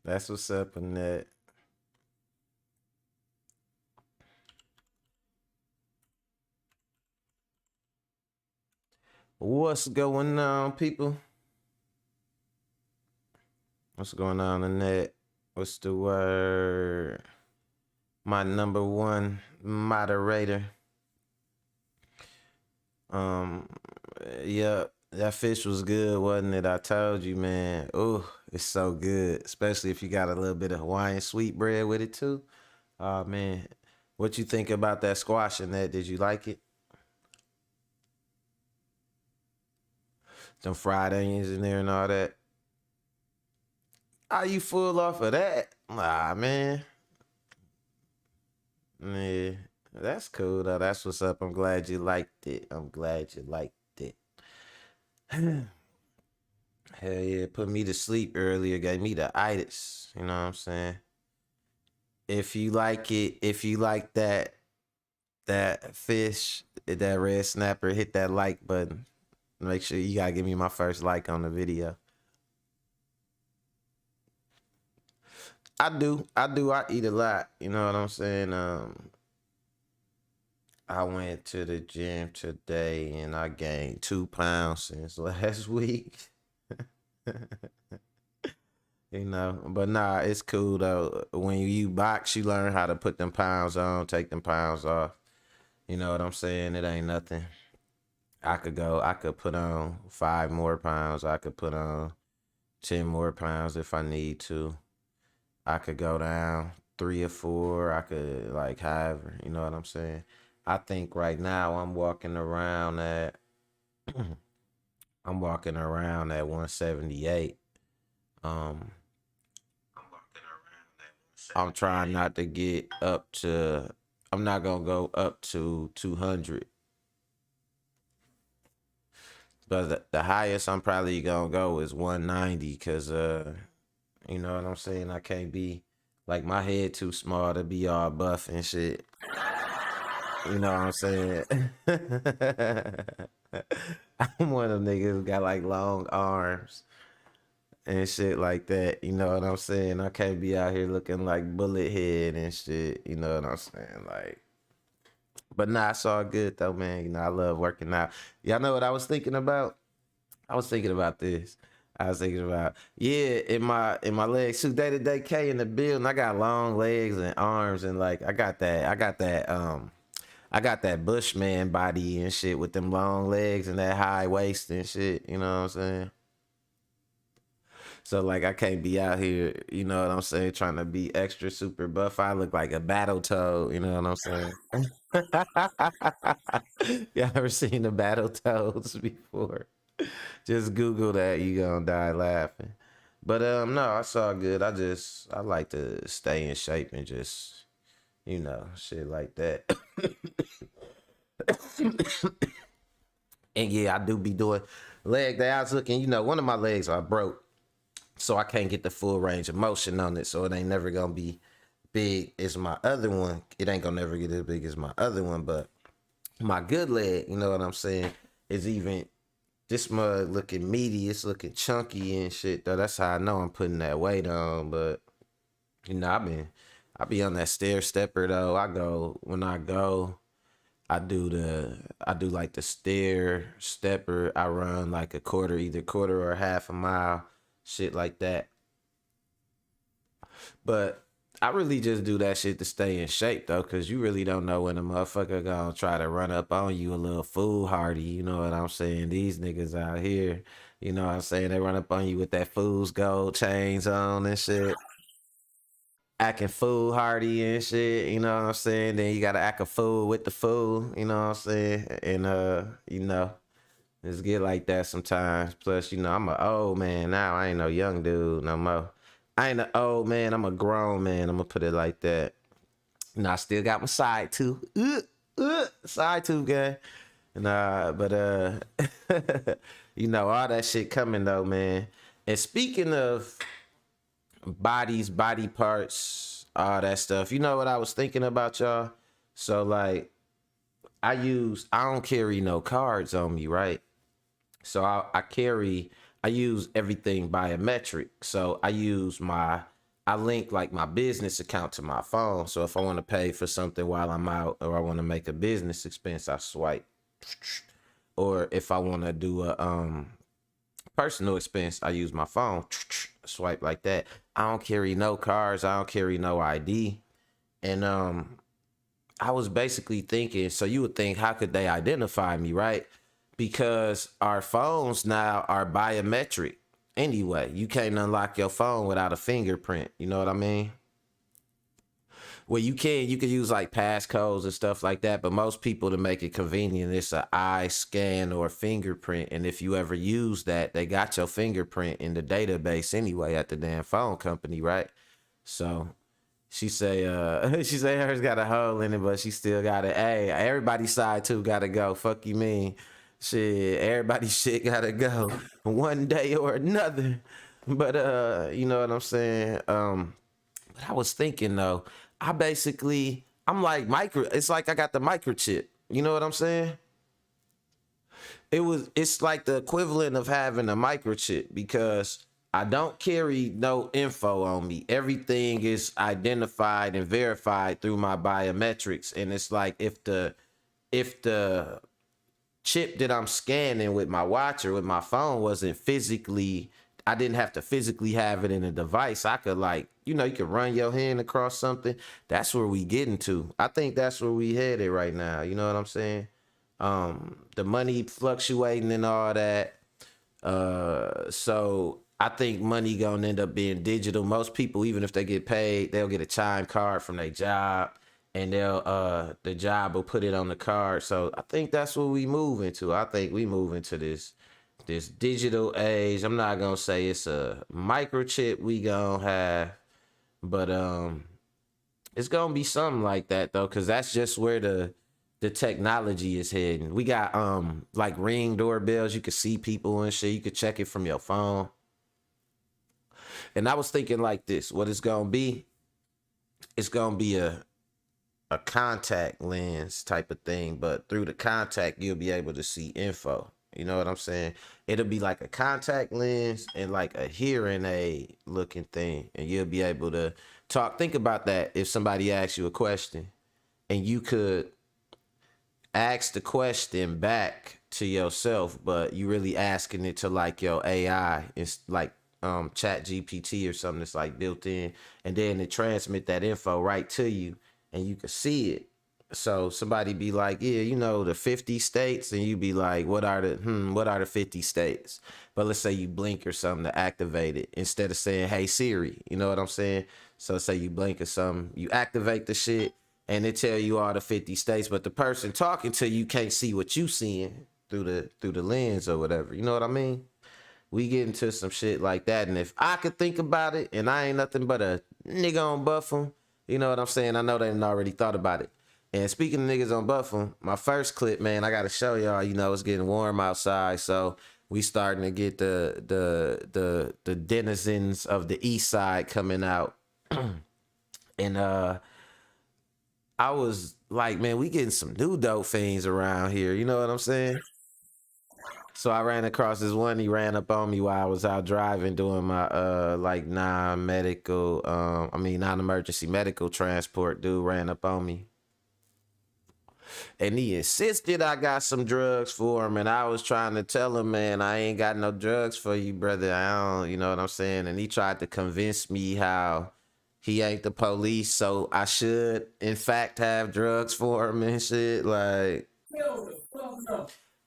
That's what's up, Annette. What's going on, people? What's going on, Annette? What's the word? My number one moderator. Um, yeah, that fish was good, wasn't it? I told you, man. Oh, it's so good, especially if you got a little bit of Hawaiian sweetbread with it too. Oh man, what you think about that squash and that? Did you like it? Them fried onions in there and all that. Are you full off of that? Nah, man. Yeah, that's cool though. That's what's up. I'm glad you liked it. I'm glad you liked it. Hell yeah, put me to sleep earlier. Gave me the itis. You know what I'm saying? If you like it, if you like that fish, that red snapper, hit that like button. Make sure you gotta give me my first like on the video. I eat a lot. You know what I'm saying? I went to the gym today and I gained 2 pounds since last week. You know, but nah, it's cool though. When you box, you learn how to put them pounds on, take them pounds off. You know what I'm saying? It ain't nothing. I could put on 5 more pounds. I could put on 10 more pounds if I need to. I could go down 3 or 4. I could like however, you know what I'm saying? I think right now I'm walking around at 178. Um I'm trying not to get up to I'm not gonna go up to 200. But the highest I'm probably gonna go is 190 because you know what I'm saying? I can't be like my head too small to be all buff and shit. You know what I'm saying? I'm one of them niggas who got like long arms and shit like that. You know what I'm saying? I can't be out here looking like bullet head and shit. You know what I'm saying? Like, but nah, it's all good though, man. You know, I love working out. Y'all know what I was thinking about? I was thinking about this. I was thinking about in my legs too. Day to day K in the building. I got long legs and arms and like I got that Bushman body and shit with them long legs and that high waist and shit. You know what I'm saying? So like I can't be out here, you know what I'm saying, trying to be extra super buff. I look like a battle toad, you know what I'm saying? Y'all ever seen the battle toads before? Just Google that, you gonna die laughing. But no, it's all good. I like to stay in shape and just, you know, shit like that. And yeah, I do be doing leg day. I was looking, you know, one of my legs I broke, so I can't get the full range of motion on it. So it ain't never gonna be big as my other one. It ain't gonna never get as big as my other one. But my good leg, you know what I'm saying, is even this mug looking meaty. It's looking chunky and shit. Though that's how I know I'm putting that weight on. But you know, I be on that stair stepper though. I go. I do like the stair stepper. I run like a quarter, either quarter or half a mile, shit like that. But I really just do that shit to stay in shape though, cause you really don't know when a motherfucker gonna try to run up on you a little foolhardy. You know what I'm saying? These niggas out here, you know what I'm saying? They run up on you with that fool's gold chains on and shit, acting foolhardy and shit. You know what I'm saying? Then you gotta act a fool with the fool. You know what I'm saying? And you know. It's get like that sometimes. Plus, you know, I'm an old man now. I ain't no young dude no more. I ain't an old man. I'm a grown man. I'm gonna put it like that. And I still got my side tooth. Side tooth guy. Nah, but you know, all that shit coming though, man. And speaking of bodies, body parts, all that stuff, you know what I was thinking about, y'all? So like I don't carry no cards on me, right? So I carry I use everything biometric. So I link like my business account to my phone. So if I want to pay for something while I'm out, or I want to make a business expense, I swipe. Or if I want to do a personal expense, I use my phone, swipe like that. I don't carry no cards. I don't carry no ID. And I was basically thinking, so you would think, how could they identify me, right? Because our phones now are biometric. Anyway, you can't unlock your phone without a fingerprint. You know what I mean? Well, you can use like passcodes and stuff like that, but most people, to make it convenient, it's an eye scan or fingerprint. And if you ever use that, they got your fingerprint in the database anyway at the damn phone company, right? So she say, she say hers got a hole in it, but she still got it. Hey, everybody's side too gotta go. Fuck you mean? Shit, everybody's shit gotta go one day or another. But you know what I'm saying? But I was thinking though, I'm like micro. It's like I got the microchip. You know what I'm saying? It's like the equivalent of having a microchip, because I don't carry no info on me. Everything is identified and verified through my biometrics. And it's like if the chip that I'm scanning with my watch or with my phone wasn't physically, I didn't have to physically have it in a device. I could, like, you know, you could run your hand across something. That's where we getting to. I think that's where we headed right now. You know what I'm saying? The money fluctuating and all that. So I think money gonna end up being digital. Most people, even if they get paid, they'll get a chime card from their job, and they'll the job will put it on the card. So I think that's what we move into. I think we move into this digital age. I'm not gonna say it's a microchip we gonna have, but it's gonna be something like that though, because that's just where the technology is heading. We got like Ring doorbells. You could see people and shit. You could check it from your phone. And I was thinking like this: what it's gonna be? It's gonna be a contact lens type of thing, but through the contact you'll be able to see info. You know what I'm saying? It'll be like a contact lens and like a hearing aid looking thing, and you'll be able to talk. Think about that. If somebody asks you a question, and you could ask the question back to yourself, but you really asking it to like your AI. It's like chat GPT or something that's like built in, and then it transmit that info right to you, and you can see it. So somebody be like, yeah, you know, the 50 states, and you be like, what are the 50 states? But let's say you blink or something to activate it, instead of saying, hey Siri, you know what I'm saying? So say you blink or something, you activate the shit, and it tell you all the 50 states, but the person talking to you can't see what you seeing through the lens or whatever. You know what I mean? We get into some shit like that, and if I could think about it, and I ain't nothing but a nigga on Buffum, you know what I'm saying? I know they done already thought about it. And speaking of niggas on Buffum, my first clip, man, I gotta show y'all. You know, it's getting warm outside, so we starting to get the denizens of the East Side coming out, and I was like, man, we getting some new dope fiends around here. You know what I'm saying? So I ran across this one. He ran up on me while I was out driving, doing my like non-medical, non-emergency medical transport. Dude ran up on me, and he insisted I got some drugs for him, and I was trying to tell him, man, I ain't got no drugs for you, brother. I don't, you know what I'm saying? And he tried to convince me how he ain't the police, so I should in fact have drugs for him and shit, like.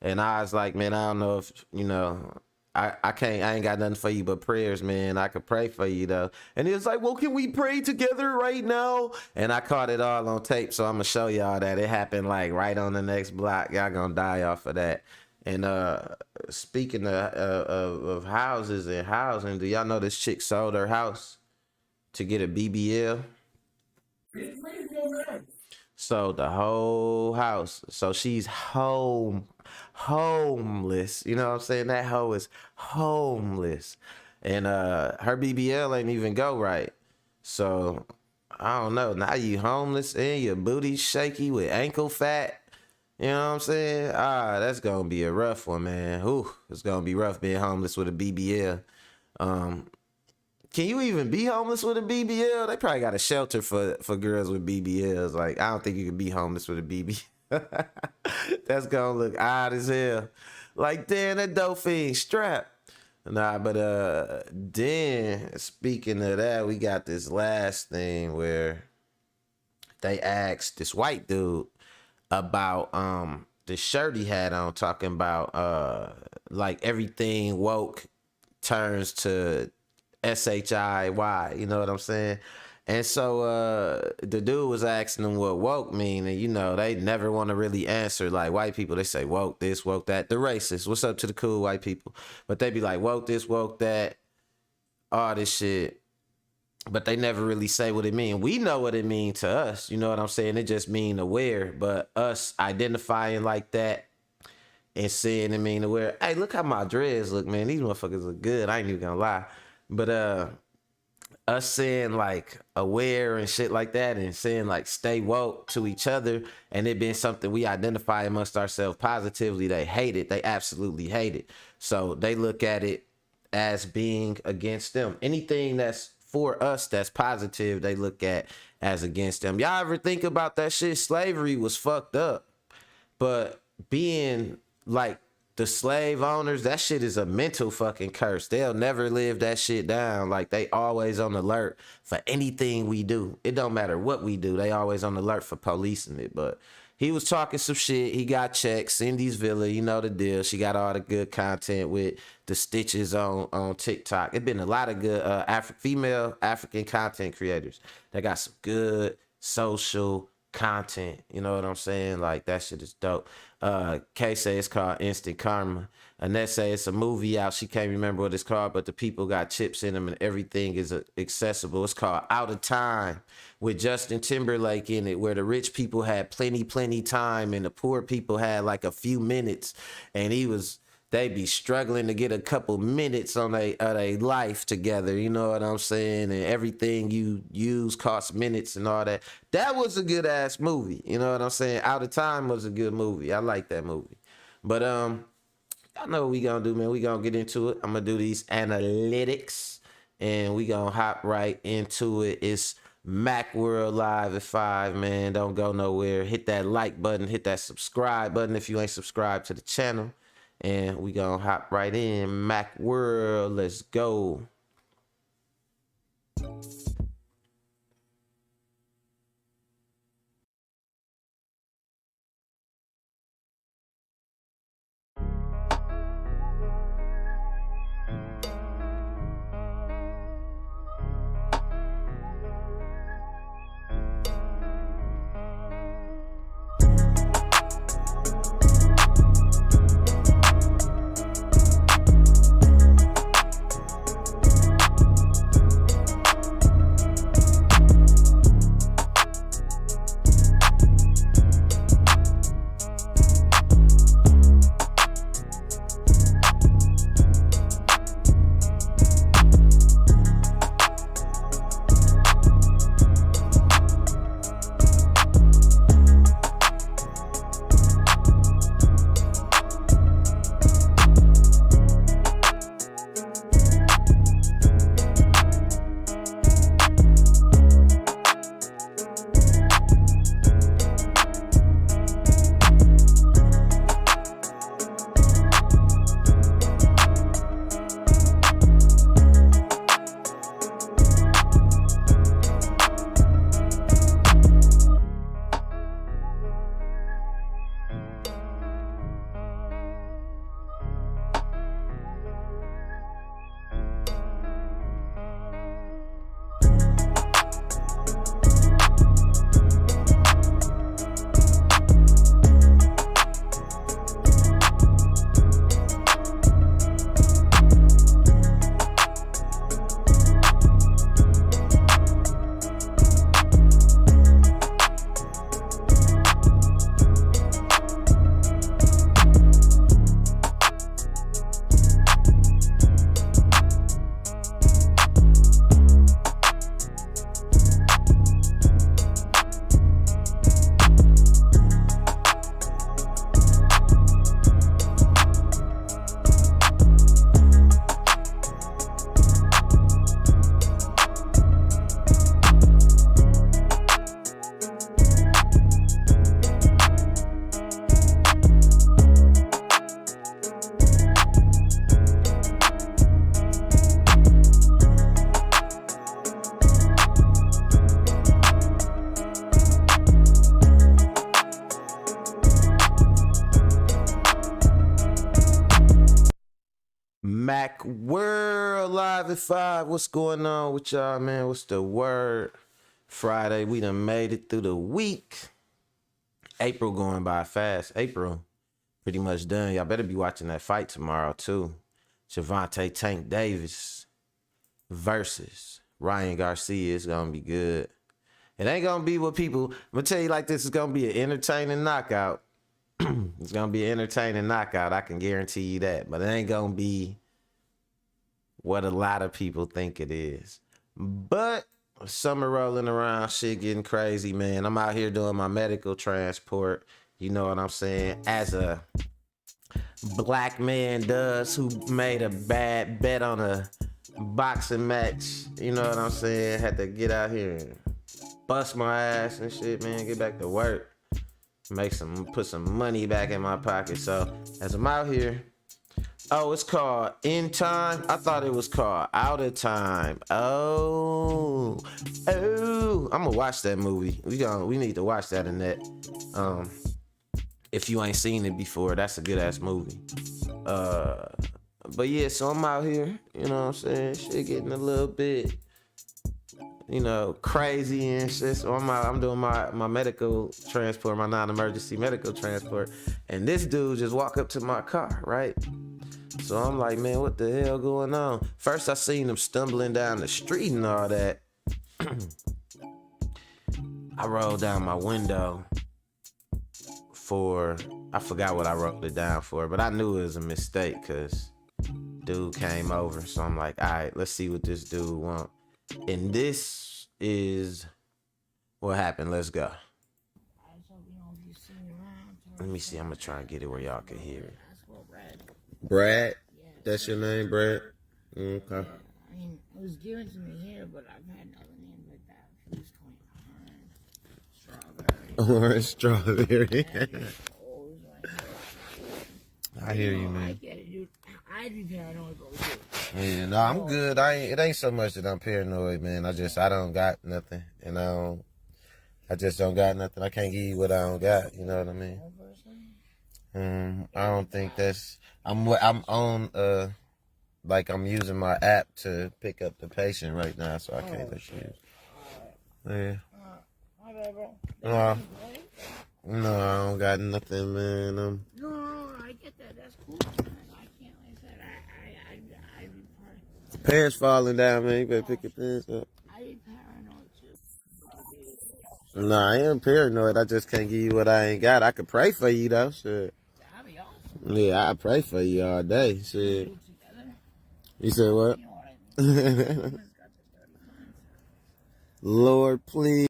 And I was like, man, I don't know if, you know, I ain't got nothing for you but prayers, man. I could pray for you though. And he was like, well, can we pray together right now? And I caught it all on tape, so I'm gonna show y'all that it happened like right on the next block. Y'all gonna die off of that. And speaking of houses and housing, do y'all know this chick sold her house to get a BBL? So the whole house. So she's homeless. You know what I'm saying? That hoe is homeless. And her BBL ain't even go right. So I don't know. Now you homeless and your booty shaky with ankle fat. You know what I'm saying? That's gonna be a rough one, man. Ooh, it's gonna be rough being homeless with a BBL. Um, can you even be homeless with a BBL? They probably got a shelter for girls with BBLs. Like, I don't think you can be homeless with a BBL. That's gonna look odd as hell. Like, damn, that dope fiend strapped. Nah, but then speaking of that, we got this last thing where they asked this white dude about the shirt he had on, talking about like everything woke turns to SHIY, you know what I'm saying? And so the dude was asking him what woke mean, and you know, they never want to really answer. Like, white people, they say woke this, woke that. The racists, what's up to the cool white people? But they be like, woke this, woke that, all this shit. But they never really say what it mean. We know what it mean to us, you know what I'm saying? It just mean aware. But us identifying like that and saying it mean aware. Hey, look how my dreads look, man. These motherfuckers look good. I ain't even gonna lie. But us saying like aware and shit like that, and saying like stay woke to each other, and it being something we identify amongst ourselves positively, they hate it. They absolutely hate it. So they look at it as being against them. Anything that's for us that's positive, they look at as against them. Y'all ever think about that shit? Slavery was fucked up, but being like the slave owners, that shit is a mental fucking curse. They'll never live that shit down. Like, they always on alert for anything we do. It don't matter what we do. They always on alert for policing it. But he was talking some shit. He got checked. Cindy's Villa, you know the deal. She got all the good content with the stitches on TikTok. It's been a lot of good female African content creators that got some good social content. You know what I'm saying? Like, that shit is dope. Kay say it's called Instant Karma. Annette say it's a movie out. She can't remember what it's called, but the people got chips in them and everything is accessible. It's called Out of Time, with Justin Timberlake in it, where the rich people had plenty time and the poor people had like a few minutes, and they be struggling to get a couple minutes on a life together. You know what I'm saying? And everything you use costs minutes and all that. That was a good ass movie. You know what I'm saying? Out of Time was a good movie. I like that movie. But y'all know what we gonna do, man. We gonna get into it. I'm gonna do these analytics and we gonna hop right into it. It's Mac World Live at 5, man. Don't go nowhere. Hit that like button, hit that subscribe button if you ain't subscribed to the channel. And we gonna hop right in. Mac World, let's go. Mac World live at 5. What's going on with y'all, man? What's the word? Friday, we done made it through the week. April going by fast. April pretty much done. Y'all better be watching that fight tomorrow, too. Gervonta Tank Davis versus Ryan Garcia is going to be good. It ain't going to be what people... I'm going to tell you like this. It's going to be an entertaining knockout. It's going to be an entertaining knockout. I can guarantee you that. But it ain't going to be what a lot of people think it is. But summer rolling around, shit getting crazy, man. I'm out here doing my medical transport. You know what I'm saying? As a black man does who made a bad bet on a boxing match. You know what I'm saying? Had to get out here and bust my ass and shit, man. Get back to work. Put some money back in my pocket. So as I'm out here, oh, it's called In Time. I thought it was called Out of Time. Oh, I'm gonna watch that movie. We need to watch that in that. If you ain't seen it before, that's a good ass movie. But yeah, so I'm out here. You know what I'm saying? Shit getting a little bit, you know, crazy and shit. So I'm doing my medical transport, my non-emergency medical transport. And this dude just walked up to my car, right? So I'm like, man, what the hell going on? First I seen him stumbling down the street and all that. I rolled down my window I forgot what I wrote it down for, but I knew it was a mistake because dude came over. So I'm like, all right, let's see what this dude want. And this is what happened. Let's go. Let me see. I'm going to try and get it where y'all can hear it. Brad? That's your name, Brad? Okay. Yeah, I mean, it was given to me here, but I've had other names like that. Fuse 20, Orange strawberry. I hear you, man. I get it, dude. I'd be paranoid, bro. Yeah, no, I'm good. It ain't so much that I'm paranoid, man. I don't got nothing, and I just don't got nothing. I can't give you what I don't got. You know what I mean? I don't think that's. I'm on like I'm using my app to pick up the patient right now, so I can't let you use. Yeah. No, I don't got nothing, man. No, I get that. That's cool, man. I can't, like I said, I'd be paranoid. Pants falling down, man. You better pick your pants up. I'd be paranoid, too. Nah, I am paranoid. I just can't give you what I ain't got. I could pray for you, though. Shit. That'd be awesome. Yeah, I pray for you all day. Shit. You said what? You know what I mean? Lord, please.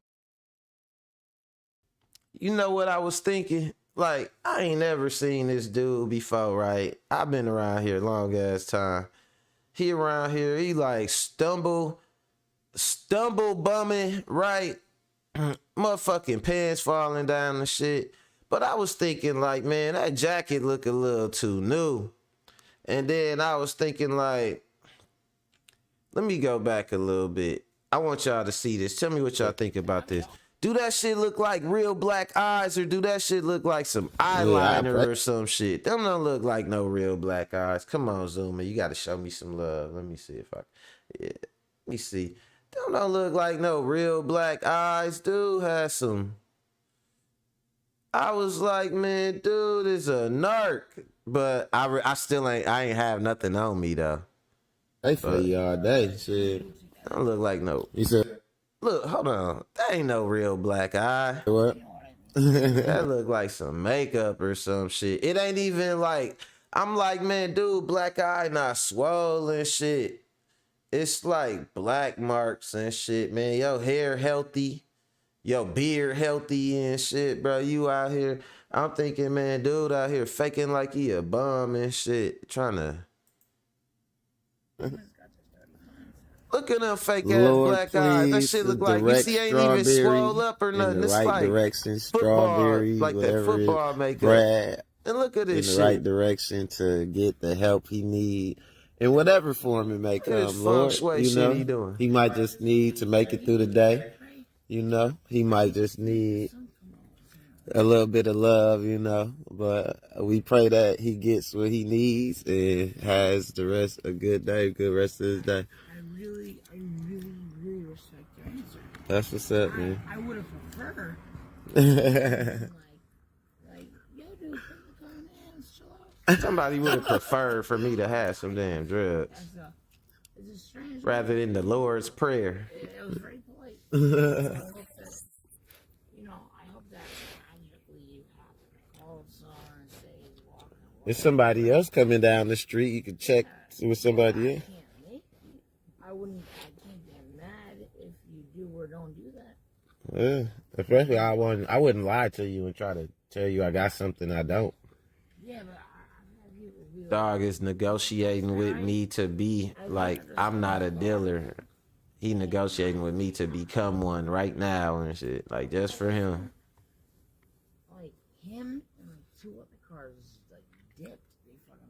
You know what I was thinking? Like, I ain't never seen this dude before, right? I've been around here a long ass time. He around here, he like stumble bumming, right? Motherfucking pants falling down and shit. But I was thinking like, man, that jacket look a little too new. And then I was thinking like, let me go back a little bit. I want y'all to see this. Tell me what y'all think about this. Do that shit look like real black eyes, or do that shit look like some eyeliner or some shit? Them don't look like no real black eyes. Come on, Zoomer. You got to show me some love. Let me see if I... Yeah, let me see. Them don't look like no real black eyes. Dude has some... I was like, man, dude is a narc. But I still ain't have nothing on me, though. They for you all day, shit. Don't look like no... You said... Look, hold on. That ain't no real black eye. What? That look like some makeup or some shit. It ain't even like, I'm like, man, dude, black eye not swollen shit. It's like black marks and shit, man. Your hair healthy. Your beard healthy and shit, bro. You out here. I'm thinking, man, dude out here faking like he a bum and shit. Trying to... Look at them fake ass black eyes. That shit look like, you see, ain't even swole up or nothing. It's right like direction, football, strawberry, like that football makeup. Brad, and look at this in shit. the right direction to get the help he need in whatever form it may come. Lord, you know, he might just need to make it through the day. You know, he might just need a little bit of love, but we pray that he gets what he needs and has a good day, good rest of his day. I really respect your answer. That's what's up, man. I would have preferred, yo, dude, put the gun in, chill out. Somebody would have preferred for me to have some damn drugs. It's a strange rather than the Lord's Prayer. It was very polite. I hope that magically you have called someone and say he's walking away. There's somebody else coming down the street. You can check with somebody else. I can't get mad if you do or don't do that. Yeah, especially I wouldn't lie to you and try to tell you I got something I don't. Yeah, but Dog is negotiating with me to be like, I'm not a dealer. He negotiating with me to become one right now and shit. Like, just for him. Like, him and like 2 other cars, like, dipped. They fucking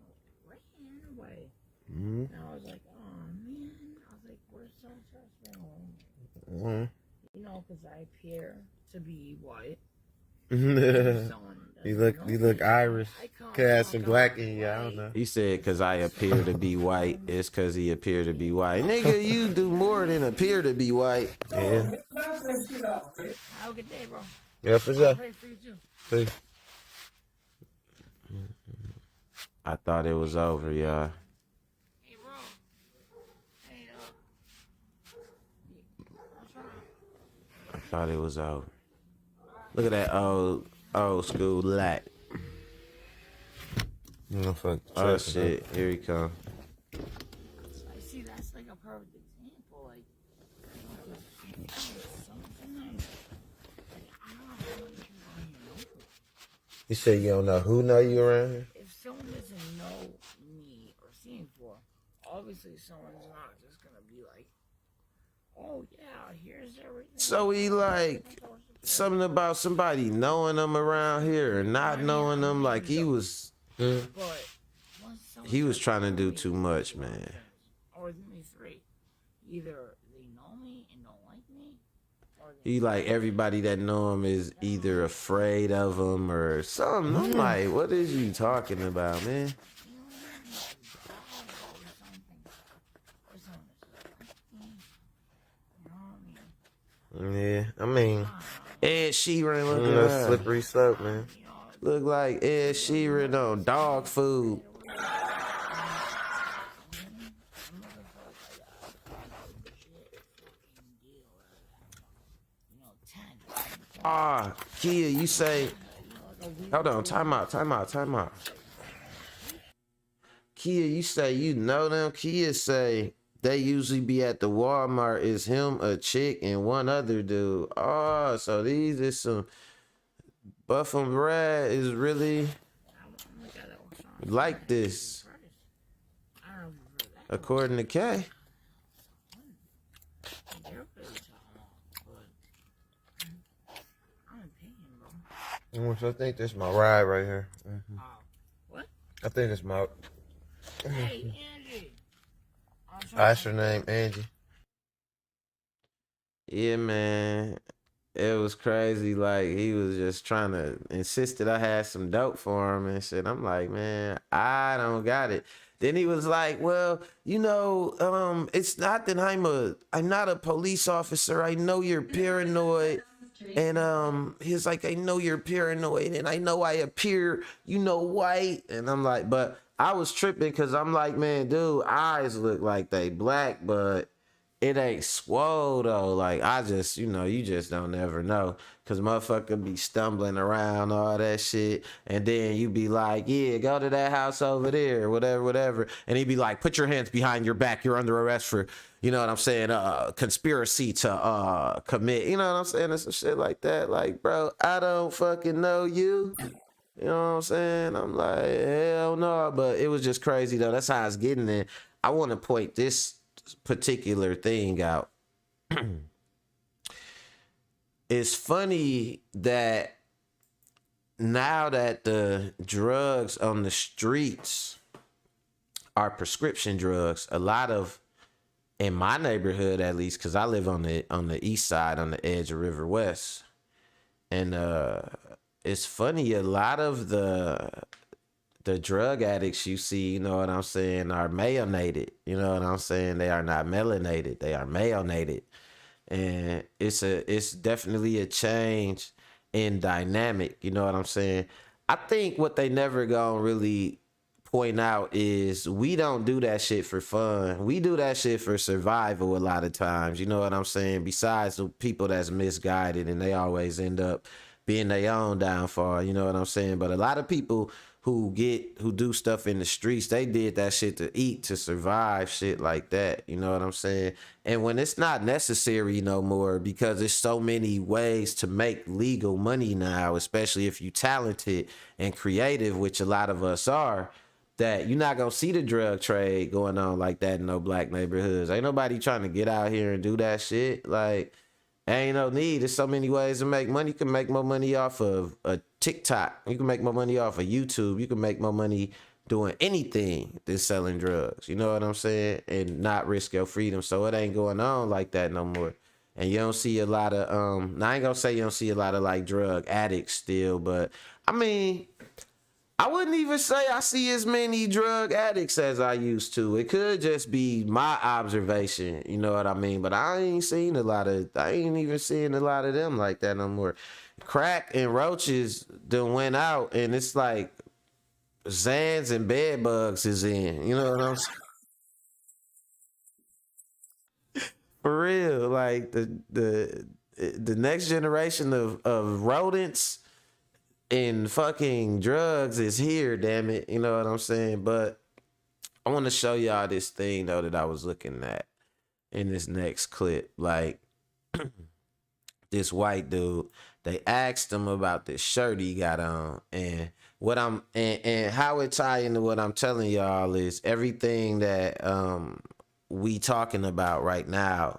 ran away. Mm-hmm. And I was like, oh, man. I was like, where's so Mm-hmm. You know, because I appear to be white. You look Irish. Could have some black in you. I don't know. He said, because I appear to be white, it's because he appear to be white. Nigga, you do more than appear to be white. Yeah. Have a good day, bro. Yeah, for sure. Pray for you too. Peace. I thought it was over, y'all. Hey, bro. Hey, what's wrong? I thought it was over. Look at that old school light. Oh shit, here he come. I see, that's like a perfect example. Like, sometimes, like, I don't know how many people around here know me. You say you don't know who know you around here? If someone doesn't know me or see me before, obviously someone's not just gonna be like, oh yeah, here's everything. So he like something about somebody knowing him around here and not knowing them, like he was trying to do too much, man. Or maybe 3. Either they know me and don't like me, or He like everybody that know him is either afraid of him or something. I'm like, what is you talking about, man? Yeah, I mean, Ed Sheeran looking like slippery slope, man. Look like Ed Sheeran on dog food. Kia, you say, hold on, time out. Kia, you say you know them. Kia say they usually be at the Walmart. Is him, a chick, and one other dude. Oh, so these is some Buffum Brad is really like this, according to K. I think this is my ride right here. What? I think it's my. Hey, Angie. That's her name, Angie. Yeah, man. It was crazy. Like, he was just trying to insist that I had some dope for him and shit. I'm like, man, I don't got it. Then he was like, well, it's not that I'm not a police officer. I know you're paranoid. And he's like, I know you're paranoid and I know I appear, white. And I'm like, but I was tripping because I'm like, man, dude, eyes look like they black, but it ain't swole though. Like, I just, you just don't ever know. Cause motherfucker be stumbling around, all that shit. And then you be like, yeah, go to that house over there, whatever. And he'd be like, put your hands behind your back. You're under arrest for, you know what I'm saying? Conspiracy to commit, you know what I'm saying? And some shit like that. Like, bro, I don't fucking know you. You know what I'm saying? I'm like, hell no. But it was just crazy though. That's how I was getting there. I want to point this particular thing out. It's funny that now that the drugs on the streets are prescription drugs, a lot of, in my neighborhood at least, because I live on the east side on the edge of River West, and it's funny. A lot of the drug addicts you see, you know what I'm saying, are mayonated. You know what I'm saying? They are not melanated. They are mayonated. And it's definitely a change in dynamic. You know what I'm saying? I think what they never gonna really point out is we don't do that shit for fun. We do that shit for survival a lot of times. You know what I'm saying? Besides the people that's misguided and they always end up being their own downfall. You know what I'm saying? But a lot of people who do stuff in the streets, they did that shit to eat, to survive, shit like that. You know what I'm saying? And when it's not necessary no more, because there's so many ways to make legal money now, especially if you talented and creative, which a lot of us are, that you're not gonna see the drug trade going on like that in no black neighborhoods. Ain't nobody trying to get out here and do that shit. Like, ain't no need. There's so many ways to make money. You can make more money off of a TikTok. You can make more money off of YouTube. You can make more money doing anything than selling drugs. You know what I'm saying? And not risk your freedom. So it ain't going on like that no more. And you don't see a lot of now I ain't gonna say you don't see a lot of like drug addicts still, but I mean, I wouldn't even say I see as many drug addicts as I used to. It could just be my observation, you know what I mean? But I ain't even seeing a lot of them like that no more. Crack and roaches done went out, and it's like Zans and bed bugs is in. You know what I'm saying? For real, like the next generation of rodents and fucking drugs is here, damn it. You know what I'm saying? But I want to show y'all this thing though that I was looking at in this next clip. Like this white dude, they asked him about this shirt he got on, and and how it tie into what I'm telling y'all is everything that we talking about right now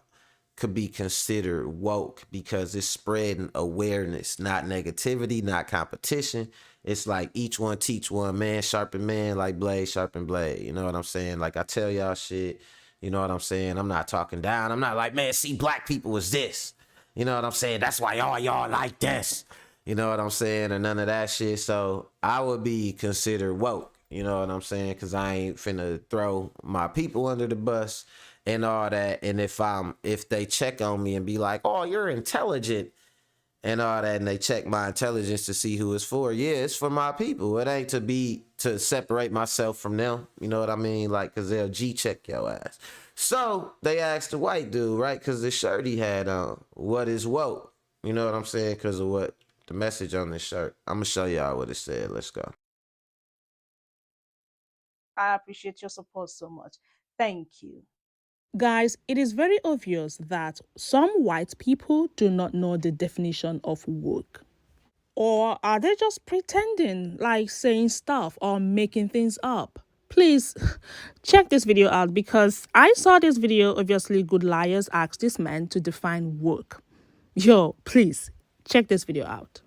could be considered woke because it's spreading awareness, not negativity, not competition. It's like each one teach one, man sharpen man, like blade sharpen blade. You know what I'm saying? Like I tell y'all shit, you know what I'm saying? I'm not talking down. I'm not like, man, see, black people was this. You know what I'm saying? That's why all y'all like this. You know what I'm saying? Or none of that shit. So I would be considered woke. You know what I'm saying? Because I ain't finna throw my people under the bus and all that. And if they check on me and be like, oh, you're intelligent and all that, and they check my intelligence to see who it's for, yeah, it's for my people. It ain't to separate myself from them. You know what I mean? Like, because they'll G-check your ass. So they asked the white dude, right? Because the shirt he had on, what is woke? You know what I'm saying? Because of what the message on this shirt. I'm going to show y'all what it said. Let's go. I appreciate your support so much. Thank you. Guys, it is very obvious that some white people do not know the definition of woke. Or are they just pretending, like saying stuff or making things up? Please check this video out because I saw this video. Obviously, Good Liars asked this man to define woke. Yo, please check this video out.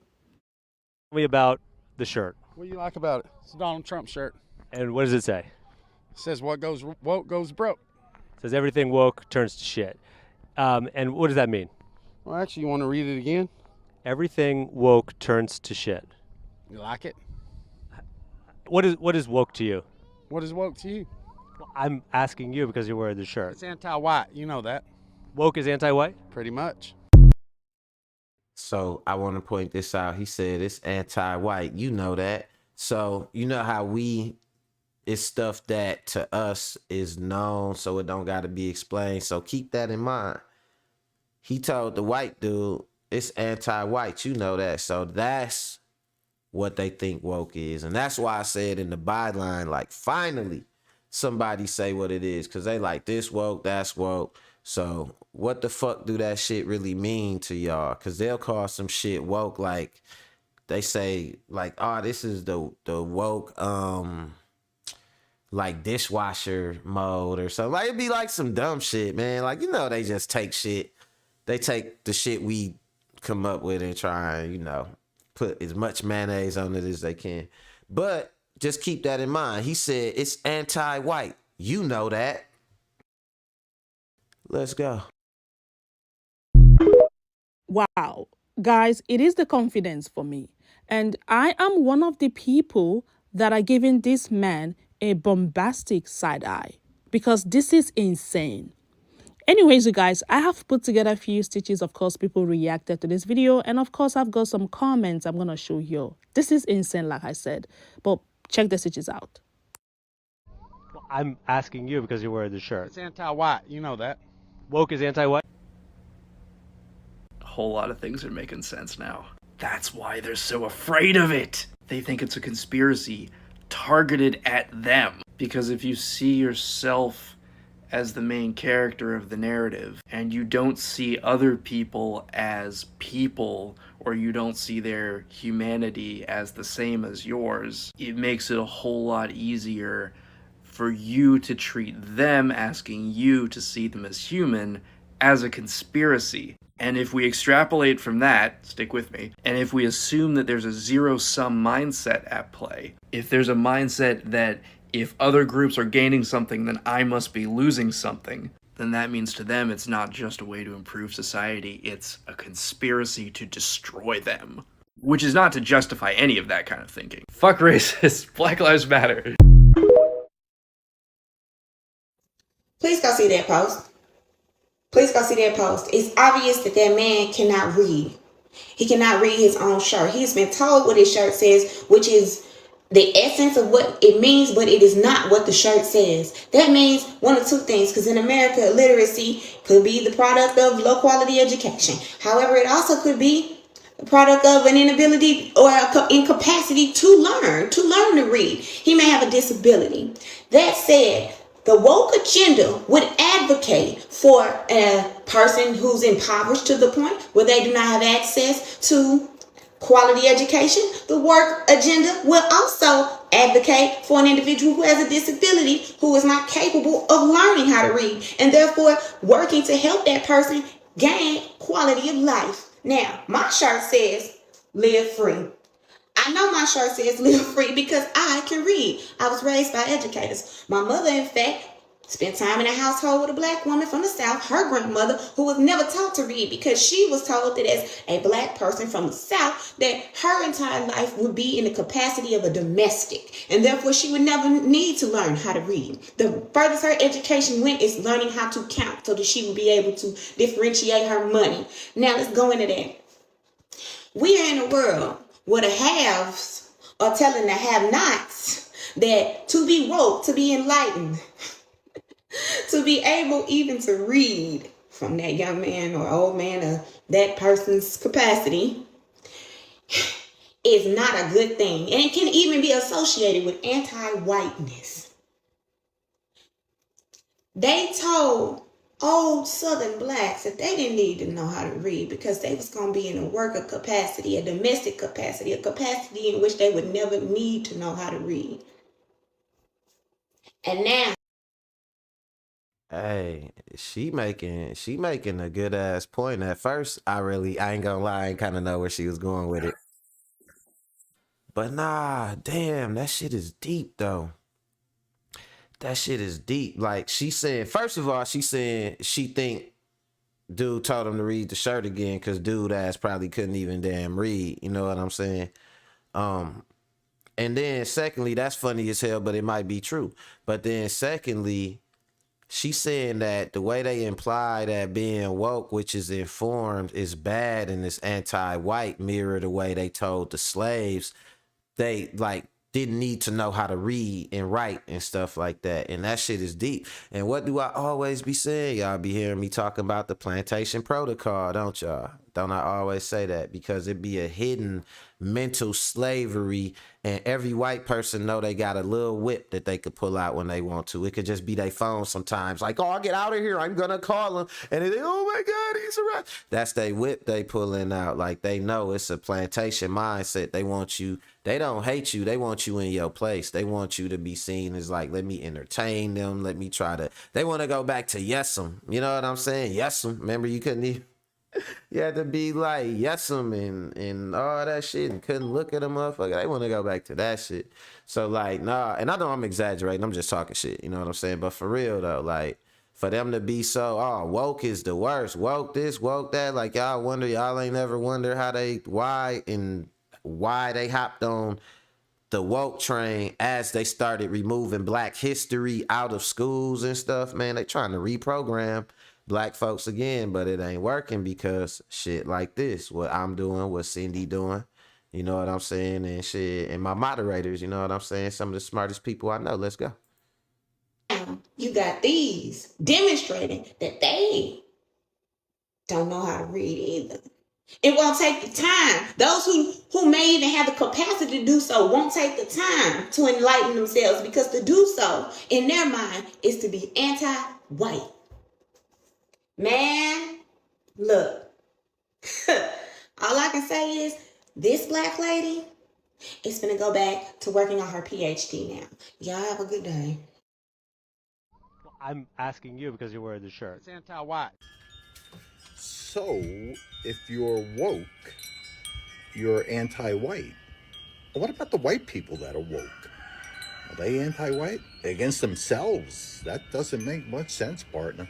Tell me about the shirt. What do you like about it? It's a Donald Trump shirt. And what does it say? It says what goes woke goes broke. It says everything woke turns to shit. And what does that mean? Well, actually, you want to read it again? Everything woke turns to shit. You like it? What is woke to you? What is woke to you? Well, I'm asking you because you're wearing the shirt. It's anti-white. You know that. Woke is anti-white? Pretty much. So I want to point this out. He said it's anti-white. You know that. So you know how it's stuff that to us is known, so it don't got to be explained. So keep that in mind. He told the white dude it's anti-white. You know that. So that's what they think woke is. And that's why I said in the byline, like, finally somebody say what it is. Because they like this woke, that's woke. So what the fuck do that shit really mean to y'all? Because they'll call some shit woke, like they say, like, oh, this is the woke like dishwasher mode or something. Like, it'd be like some dumb shit, man. Like, you know, they just take shit. They take the shit we come up with and try and, you know, put as much mayonnaise on it as they can. But just keep that in mind. He said it's anti-white. You know that. Let's go. Wow. Guys, it is the confidence for me. And I am one of the people that are giving this man a bombastic side eye because this is insane. Anyways, you guys, I have put together a few stitches. Of course, people reacted to this video. And of course, I've got some comments I'm going to show you. This is insane, like I said. But check the stitches out. Well, I'm asking you because you're wearing the shirt. It's anti-white. You know that. Woke is anti-what? A whole lot of things are making sense now. That's why they're so afraid of it. They think it's a conspiracy targeted at them. Because if you see yourself as the main character of the narrative and you don't see other people as people, or you don't see their humanity as the same as yours, it makes it a whole lot easier for you to treat them asking you to see them as human as a conspiracy. And if we extrapolate from that, stick with me, and if we assume that there's a zero-sum mindset at play, if there's a mindset that if other groups are gaining something, then I must be losing something, then that means to them it's not just a way to improve society, it's a conspiracy to destroy them. Which is not to justify any of that kind of thinking. Fuck racists, Black Lives Matter. Please go see that post. Please go see that post. It's obvious that that man cannot read. He cannot read his own shirt. He's been told what his shirt says, which is the essence of what it means, but it is not what the shirt says. That means one of two things, because in America, illiteracy could be the product of low quality education. However, it also could be the product of an inability or incapacity to learn to read. He may have a disability. That said, the woke agenda would advocate for a person who's impoverished to the point where they do not have access to quality education. The work agenda will also advocate for an individual who has a disability who is not capable of learning how to read, and therefore working to help that person gain quality of life. Now, my shirt says live free. I know my shirt says live free because I can read. I was raised by educators. My mother, in fact, spent time in a household with a black woman from the South, her grandmother, who was never taught to read because she was told that as a black person from the South, that her entire life would be in the capacity of a domestic, and therefore she would never need to learn how to read. The furthest her education went is learning how to count so that she would be able to differentiate her money. Now let's go into that. We are in a world where the haves are telling the have-nots that to be woke, to be enlightened, to be able even to read from that young man or old man or that person's capacity is not a good thing. And it can even be associated with anti-whiteness. They told old Southern blacks that they didn't need to know how to read because they was going to be in a worker capacity, a domestic capacity, a capacity in which they would never need to know how to read. And now, Hey, she making a good ass point. At first, I ain't gonna lie, I ain't kind of know where she was going with it. But nah, damn, that shit is deep though. That shit is deep. Like she said, first of all, she said she think dude told him to read the shirt again because dude ass probably couldn't even damn read. You know what I'm saying? And then secondly, that's funny as hell, but it might be true. But then secondly, she's saying that the way they imply that being woke, which is informed, is bad and is anti-white, mirror the way they told the slaves they like didn't need to know how to read and write and stuff like that. And that shit is deep. And what do I always be saying? Y'all be hearing me talking about the plantation protocol, don't y'all? Don't I always say that? Because it be a hidden mental slavery, and every white person know they got a little whip that they could pull out when they want to. It could just be their phone sometimes. Like, oh, get out of here. I'm going to call him. And they, oh my God, he's around. That's their whip they pulling out. Like, they know it's a plantation mindset. They want you. They don't hate you. They want you in your place. They want you to be seen as like, let me entertain them. Let me try to. They want to go back to yes'em. You know what I'm saying? Yes'em. Remember, you couldn't even. You had to be like yes'em and all that shit and couldn't look at a motherfucker. They want to go back to that shit. So like, nah, and I know I'm exaggerating. I'm just talking shit. You know what I'm saying? But for real though, like for them to be so, oh, woke is the worst. Woke this, woke that. Like y'all ain't never wonder why and why they hopped on the woke train as they started removing black history out of schools and stuff, man. They trying to reprogram black folks again, but it ain't working because shit like this, what I'm doing, what Cindy doing, you know what I'm saying, and shit, and my moderators, you know what I'm saying, some of the smartest people I know. Let's go. You got these demonstrating that they don't know how to read either. It won't take the time. Those who may even have the capacity to do so won't take the time to enlighten themselves, because to do so in their mind is to be anti-white. Man, look, all I can say is this black lady is gonna go back to working on her PhD now. Y'all have a good day. I'm asking you because you're wearing the shirt. It's anti-white. So, if you're woke, you're anti-white. What about the white people that are woke? Are they anti-white? Against themselves? That doesn't make much sense, partner.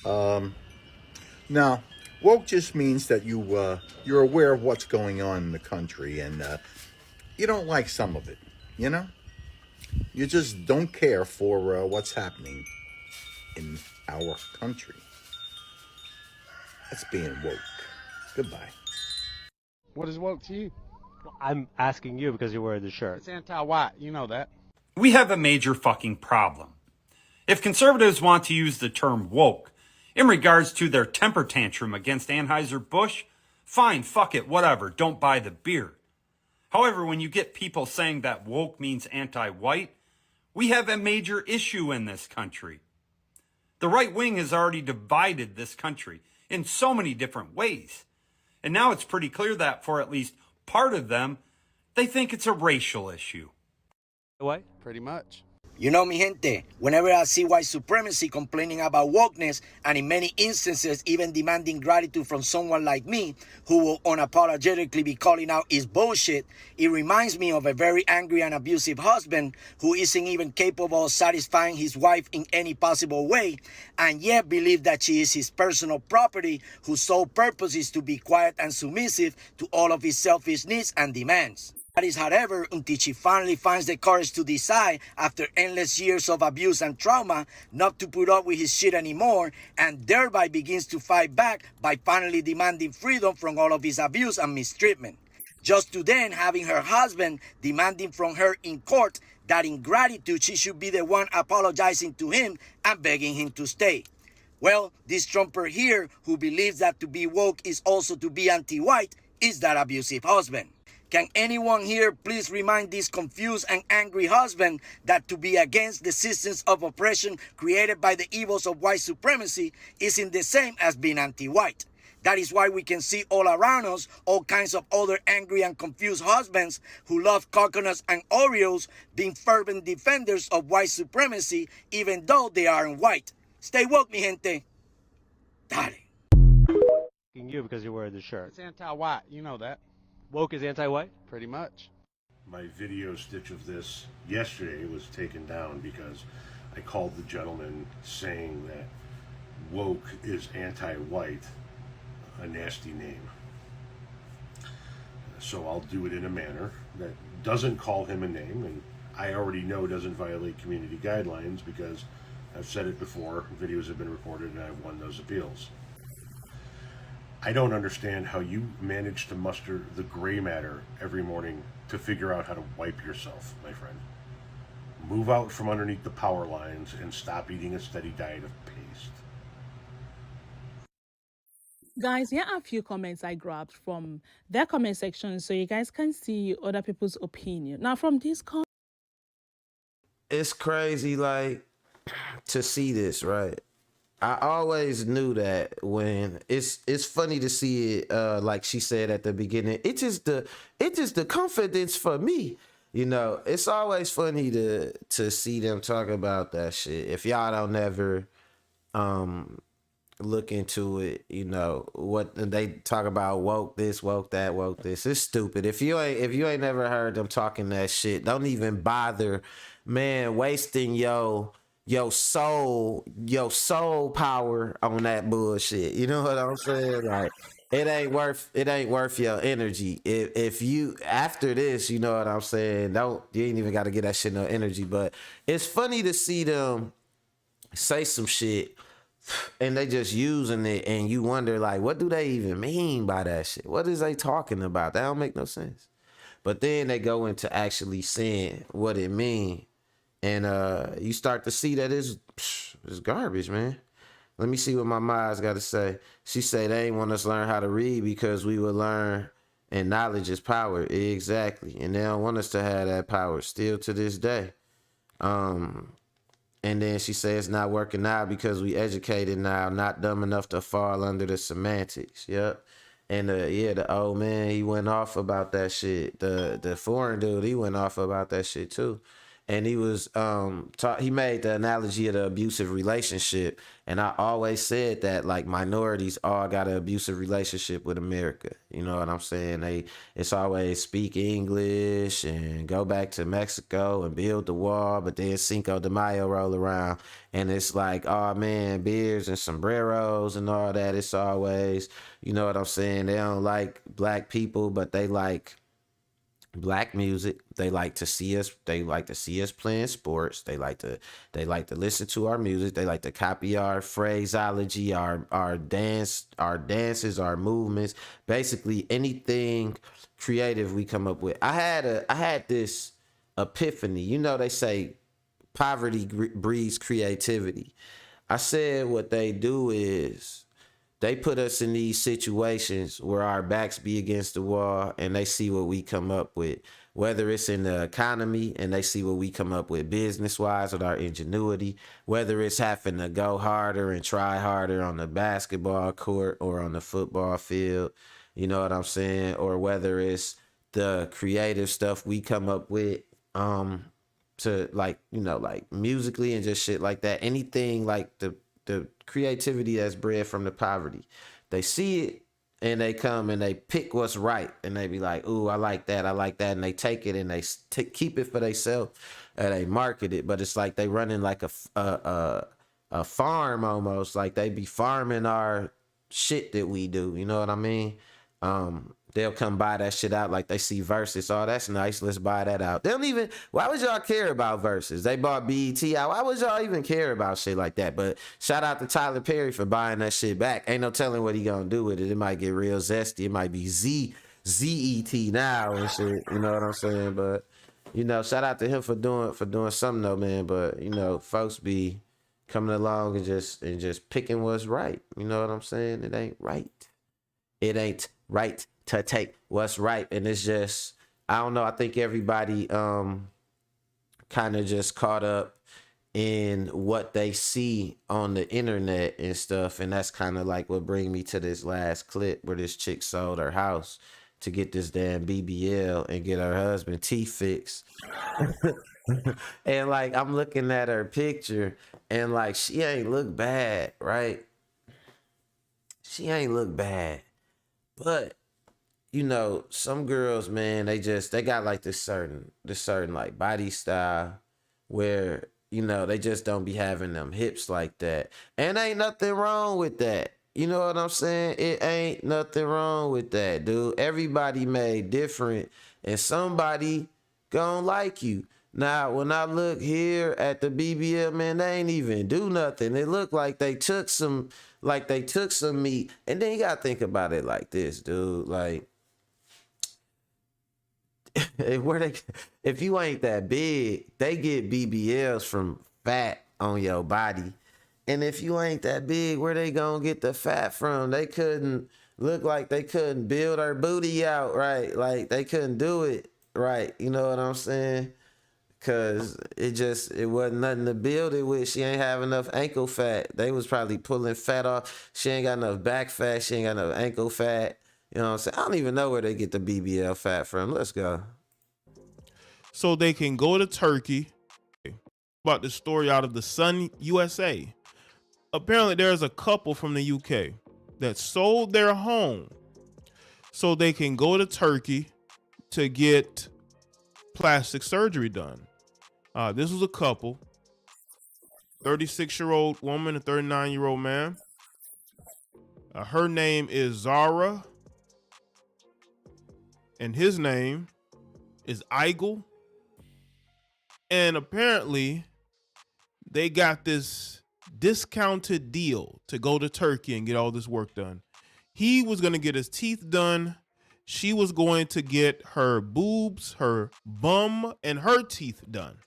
No, woke just means that you're aware of what's going on in the country, and you don't like some of it, you know? You just don't care for what's happening in our country. That's being woke. Goodbye. What is woke to you? I'm asking you because you're wearing the shirt. It's anti-white. You know that. We have a major fucking problem. If conservatives want to use the term woke in regards to their temper tantrum against Anheuser-Busch, fine, fuck it, whatever, don't buy the beer. However, when you get people saying that woke means anti-white, we have a major issue in this country. The right wing has already divided this country in so many different ways. And now it's pretty clear that for at least part of them, they think it's a racial issue. What? Pretty much. You know, mi gente, whenever I see white supremacy complaining about wokeness, and in many instances even demanding gratitude from someone like me, who will unapologetically be calling out his bullshit, it reminds me of a very angry and abusive husband who isn't even capable of satisfying his wife in any possible way, and yet believes that she is his personal property, whose sole purpose is to be quiet and submissive to all of his selfish needs and demands. That is, however, until she finally finds the courage to decide, after endless years of abuse and trauma, not to put up with his shit anymore, and thereby begins to fight back by finally demanding freedom from all of his abuse and mistreatment. Just to then having her husband demanding from her in court that in gratitude she should be the one apologizing to him and begging him to stay. Well, this Trumper here, who believes that to be woke is also to be anti-white, is that abusive husband. Can anyone here please remind this confused and angry husband that to be against the systems of oppression created by the evils of white supremacy isn't the same as being anti-white? That is why we can see all around us all kinds of other angry and confused husbands who love coconuts and Oreos being fervent defenders of white supremacy even though they aren't white. Stay woke, mi gente. Dale. You because you're wearing the shirt. It's anti-white. You know that. Woke is anti-white? Pretty much. My video stitch of this yesterday was taken down because I called the gentleman saying that woke is anti-white a nasty name. So I'll do it in a manner that doesn't call him a name, and I already know doesn't violate community guidelines because I've said it before, videos have been reported, and I've won those appeals. I don't understand how you manage to muster the gray matter every morning to figure out how to wipe yourself, my friend. Move out from underneath the power lines and stop eating a steady diet of paste. Guys, here are a few comments I grabbed from their comment section so you guys can see other people's opinion. Now, from these comments, it's crazy, like, to see this, right? I always knew that when it's funny to see it, like she said at the beginning, it's just the confidence for me. You know, it's always funny to see them talk about that shit. If y'all don't ever look into it, you know, what they talk about, woke this, woke that, woke this. It's stupid. If you ain't never heard them talking that shit, don't even bother, man, wasting your soul power on that bullshit. You know what I'm saying? Like, it ain't worth your energy. If you after this, you know what I'm saying, don't you ain't even gotta get that shit no energy. But it's funny to see them say some shit and they just using it and you wonder like what do they even mean by that shit? What is they talking about? That don't make no sense. But then they go into actually saying what it mean. And you start to see that it's garbage, man. Let me see what my mom's got to say. She say they ain't want us to learn how to read because we would learn and knowledge is power. Exactly. And they don't want us to have that power still to this day. And then she says it's not working out because we educated now, not dumb enough to fall under the semantics. Yep. And yeah, the old man, he went off about that shit. The foreign dude, he went off about that shit too. And he was he made the analogy of the abusive relationship. And I always said that like minorities all got an abusive relationship with America. You know what I'm saying? It's always speak English and go back to Mexico and build the wall, but then Cinco de Mayo roll around and it's like, oh man, beers and sombreros and all that. It's always, you know what I'm saying? They don't like black people, but they like black music. They like to see us playing sports. They like to listen to our music. They like to copy our phraseology, our dances, our movements, basically anything creative we come up with. I had this epiphany. You know they say poverty breeds creativity. I said what they do is they put us in these situations where our backs be against the wall and they see what we come up with, whether it's in the economy and they see what we come up with business wise with our ingenuity, whether it's having to go harder and try harder on the basketball court or on the football field, you know what I'm saying? Or whether it's the creative stuff we come up with, to like, you know, like musically and just shit like that. Anything like the creativity that's bred from the poverty. They see it and they come and they pick what's right and they be like, ooh, I like that, and they take it and they keep it for themselves and they market it. But it's like they running like a farm almost, like they be farming our shit that we do. You know what I mean? They'll come buy that shit out like they see Versus. Oh, that's nice. Let's buy that out. They don't even. Why would y'all care about Versus? They bought BET out. Why would y'all even care about shit like that? But shout out to Tyler Perry for buying that shit back. Ain't no telling what he gonna do with it. It might get real zesty. It might be ZET now and shit. You know what I'm saying? But you know, shout out to him for doing something though, man. But you know, folks be coming along and just picking what's right. You know what I'm saying? It ain't right. It ain't right to take what's right. And it's just, I don't know, I think everybody kind of just caught up in what they see on the internet and stuff. And that's kind of like what bring me to this last clip where this chick sold her house to get this damn BBL and get her husband teeth fixed. And like I'm looking at her picture and like she ain't look bad, right? She ain't look bad. But you know, some girls, man, they got like this certain like body style where, you know, they just don't be having them hips like that. And ain't nothing wrong with that. You know what I'm saying? It ain't nothing wrong with that, dude. Everybody made different and somebody gonna like you. Now, when I look here at the BBL, man, they ain't even do nothing. It look like they took some meat. And then you gotta think about it like this, dude. Like, if you ain't that big, they get BBLs from fat on your body. And if you ain't that big, where they gonna get the fat from? They couldn't build her booty out right. Like they couldn't do it right. You know what I'm saying? Cause it wasn't nothing to build it with. She ain't have enough ankle fat. They was probably pulling fat off. She ain't got enough back fat. She ain't got enough ankle fat. You know what I'm saying? I don't even know where they get the BBL fat from. Let's go. So they can go to Turkey. About the story out of the Sun USA. Apparently there's a couple from the UK that sold their home so they can go to Turkey to get plastic surgery done. This was a couple, 36-year-old woman, a 39-year-old man. Her name is Zara, and his name is Eigel. And apparently, they got this discounted deal to go to Turkey and get all this work done. He was going to get his teeth done. She was going to get her boobs, her bum, and her teeth done.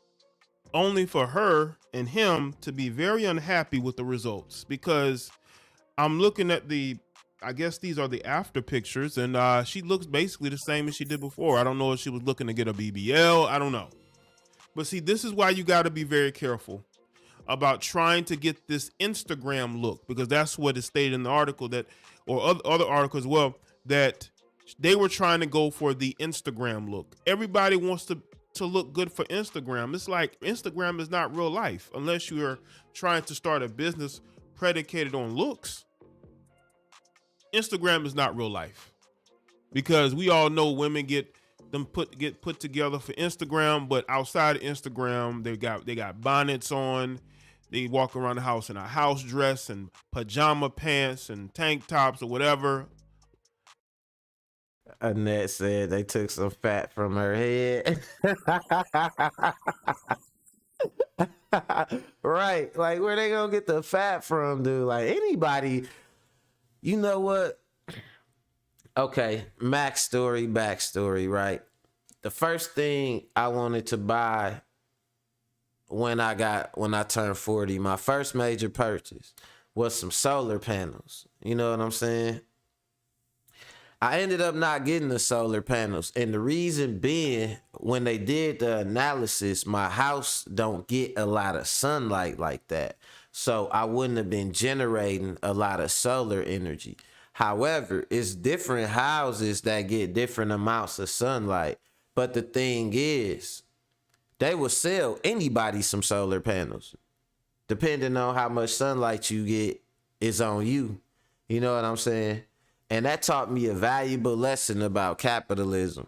Only for her and him to be very unhappy with the results, because I'm looking at I guess these are the after pictures, and she looks basically the same as she did before. I don't know if she was looking to get a BBL. I don't know. But see, this is why you got to be very careful about trying to get this Instagram look, because that's what is stated in the article, that, or other articles as well, that they were trying to go for the Instagram look. Everybody wants to look good for Instagram. It's like Instagram is not real life unless you are trying to start a business predicated on looks. Instagram is not real life, because we all know women get put together for Instagram, but outside of Instagram, they got bonnets on. They walk around the house in a house dress and pajama pants and tank tops or whatever. Annette said they took some fat from her head. Right. Like, where they gonna get the fat from, dude? Like, anybody, you know what? Okay, backstory, right? The first thing I wanted to buy when I turned 40, my first major purchase was some solar panels. You know what I'm saying? I ended up not getting the solar panels, and the reason being, when they did the analysis, my house don't get a lot of sunlight like that, so I wouldn't have been generating a lot of solar energy. However, it's different houses that get different amounts of sunlight, but the thing is, they will sell anybody some solar panels. Depending on how much sunlight you get is on you. You know what I'm saying? And that taught me a valuable lesson about capitalism.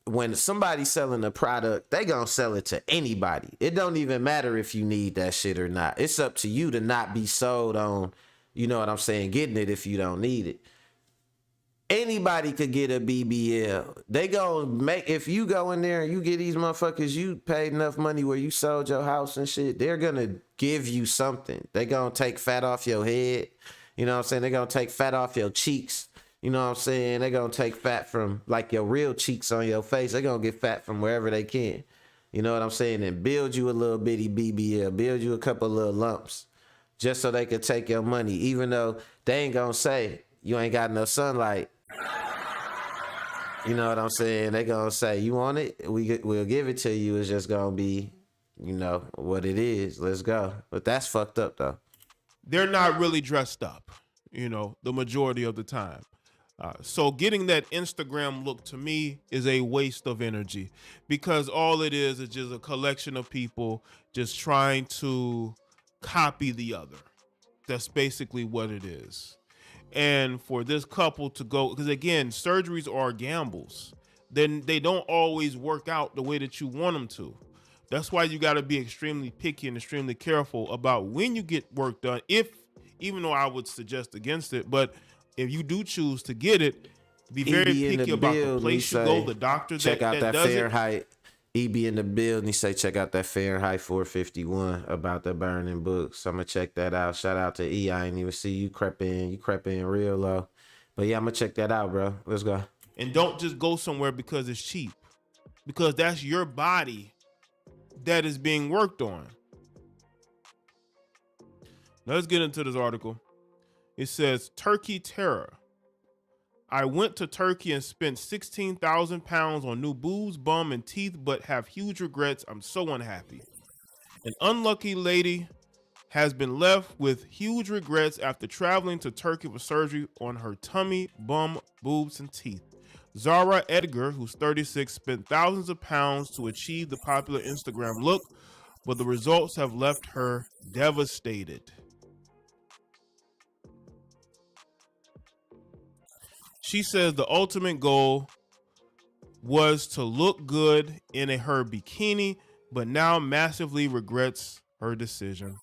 When somebody's selling a product, they gonna sell it to anybody. It don't even matter if you need that shit or not. It's up to you to not be sold on, you know what I'm saying, getting it if you don't need it. Anybody could get a BBL. They gonna make, if you go in there and you get these motherfuckers, you paid enough money where you sold your house and shit, they're gonna give you something. They gonna take fat off your head. You know what I'm saying? They're gonna take fat off your cheeks. You know what I'm saying? They're gonna take fat from, like, your real cheeks on your face. They're gonna get fat from wherever they can. You know what I'm saying? And build you a little bitty BBL, build you a couple little lumps, just so they could take your money, even though they ain't gonna say you ain't got no sunlight. You know what I'm saying? They gonna say, you want it? We'll give it to you. It's just gonna be, you know, what it is. Let's go. But that's fucked up, though. They're not really dressed up, you know, the majority of the time. So getting that Instagram look, to me, is a waste of energy, because all it is just a collection of people just trying to copy the other. That's basically what it is. And for this couple to go, because again, surgeries are gambles. Then they don't always work out the way that you want them to. That's why you got to be extremely picky and extremely careful about when you get work done. Even though I would suggest against it, but if you do choose to get it, be very picky about the place you go, the doctor check out that does Fahrenheit. EB in the building. He say check out that Fahrenheit 451 about the burning books. I'm gonna check that out. Shout out to E. I ain't even see you crept in. You crept in real low. But yeah, I'm gonna check that out, bro. Let's go. And don't just go somewhere because it's cheap, because that's your body that is being worked on. Now let's get into this article. It says, Turkey terror. I went to Turkey and spent 16,000 pounds on new boobs, bum, and teeth, but have huge regrets. I'm so unhappy. An unlucky lady has been left with huge regrets after traveling to Turkey for surgery on her tummy, bum, boobs, and teeth. Zara Edgar, who's 36, spent thousands of pounds to achieve the popular Instagram look, but the results have left her devastated. She says the ultimate goal was to look good in her bikini, but now massively regrets her decision.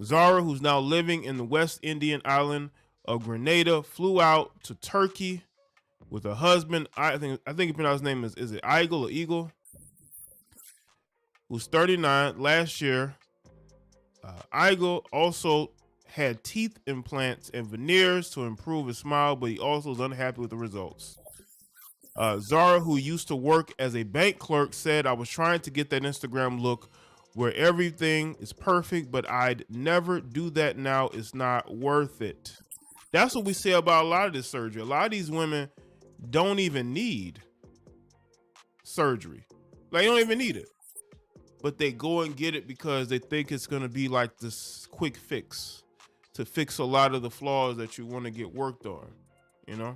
Zara, who's now living in the West Indian island of Grenada flew out to Turkey with her husband. I think you pronounce his name is it Eagle or Eagle? Who's 39. Last year, Eagle also had teeth implants and veneers to improve his smile, but he also was unhappy with the results. Zara, who used to work as a bank clerk, said, I was trying to get that Instagram look where everything is perfect, but I'd never do that now. It's not worth it. That's what we say about a lot of this surgery. A lot of these women don't even need surgery. Like, they don't even need it. But they go and get it because they think it's going to be like this quick fix to fix a lot of the flaws that you want to get worked on, you know?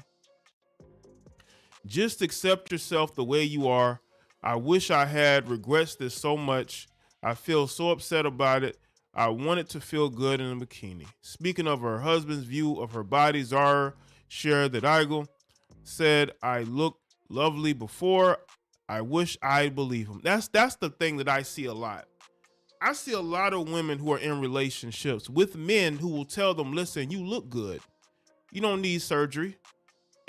Just accept yourself the way you are. I wish I had regrets this so much. I feel so upset about it. I wanted to feel good in a bikini. Speaking of her husband's view of her body, Zara shared that Igel said, I looked lovely before. I wish I believe him. That's the thing that I see a lot. I see a lot of women who are in relationships with men who will tell them, listen, you look good. You don't need surgery.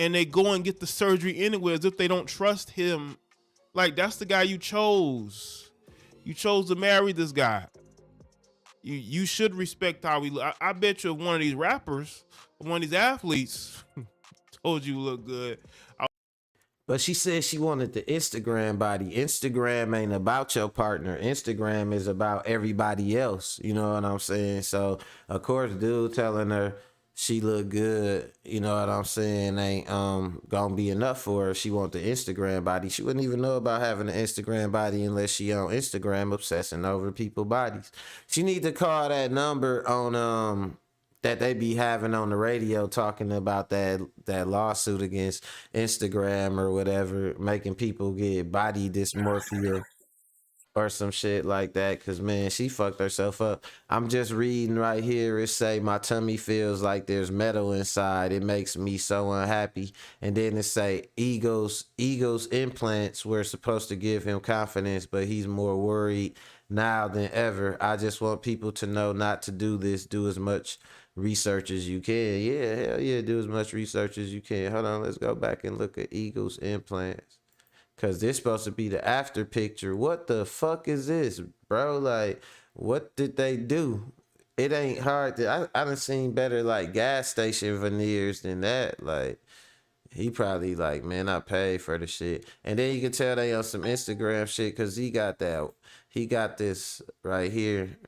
And they go and get the surgery anyway as if they don't trust him. Like, that's the guy you chose. You chose to marry this guy. You should respect how he look. I bet you if one of these rappers, one of these athletes told you look good. But she said she wanted the Instagram body. Instagram ain't about your partner. Instagram is about everybody else. You know what I'm saying? So, of course, dude telling her she look good, you know what I'm saying, ain't gonna be enough for her. She want the Instagram body. She wouldn't even know about having an Instagram body unless she on Instagram obsessing over people's bodies. She need to call that number on that they be having on the radio talking about that lawsuit against Instagram or whatever, making people get body dysmorphia or some shit like that. Cause man, she fucked herself up. I'm just reading right here. It say my tummy feels like there's metal inside. It makes me so unhappy. And then it say Ego's implants were supposed to give him confidence, but he's more worried now than ever. I just want people to know not to do this. Do as much research as you can. Yeah, hell yeah, do as much research as you can. Hold on, let's go back and look at Eagle's implants. Cause this supposed to be the after picture. What the fuck is this, bro? Like, what did they do? It ain't hard to. I done seen better like gas station veneers than that. Like, he probably like, man, I paid for the shit. And then you can tell they on some Instagram shit because he got that. He got this right here.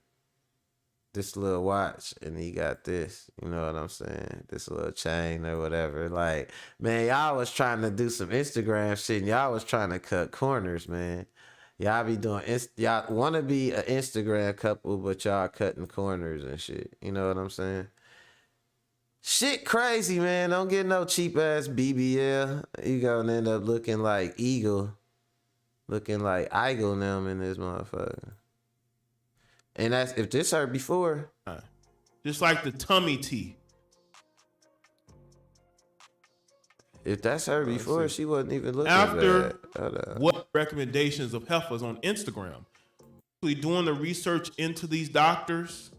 This little watch, and he got this, you know what I'm saying? This little chain or whatever. Like, man, y'all was trying to do some Instagram shit, and y'all was trying to cut corners, man. Y'all be doing, y'all want to be an Instagram couple, but y'all cutting corners and shit. You know what I'm saying? Shit crazy, man. Don't get no cheap ass BBL. You gonna end up looking like Eagle. Looking like Eagle now in this motherfucker. And that's if this hurt before. Just like the tummy tea. If that's her before, she wasn't even looking after bad. What recommendations of heifers on Instagram? Doing the research into these doctors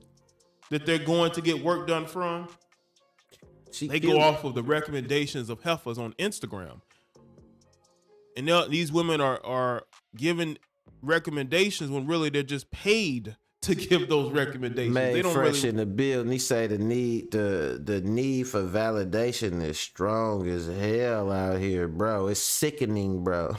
that they're going to get work done from. They go off of the recommendations of heifers on Instagram. And these women are given recommendations when really they're just paid to give those recommendations. Made they don't fresh really in the building. He say the need for validation is strong as hell out here, bro. It's sickening, bro.